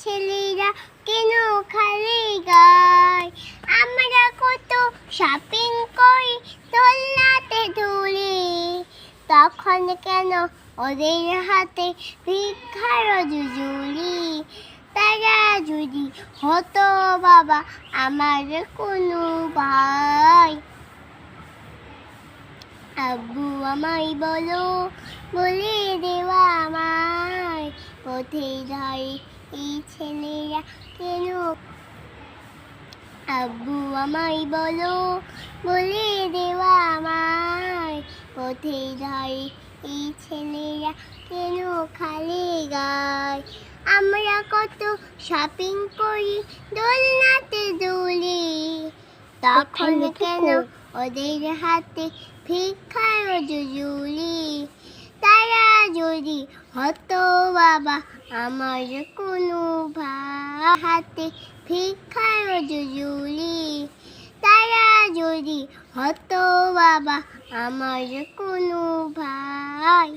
ছেলেরা কেন খালি গায়? আমরা কত শপিং করি দোলনাতে দুলি, তখন কেন ওদের হাতে ভিক্ষার ঝুলি? তারা যদি হতো বাবা আমার কোনো ভাই, আব্বু আমায় বলো বলে দেওয়া আমায়, পথে ধারে এই ছেলেরা কেন? আব্বু আমায় বলো বলে দেওয়া আমায়, পথে ধারে এই ছেলেরা কেন খালি গায়? আমরা কত শপিং করি দোলনাতে দুলি, তখন কেন ওদের হাতে ভিক্ষার ঝুলি? তারা যদি হতো বাবা আমার কোনো ভাই, হাতে ভিক্ষার ঝুলি। তারা যদি হতো বাবা আমার কোনো ভাই।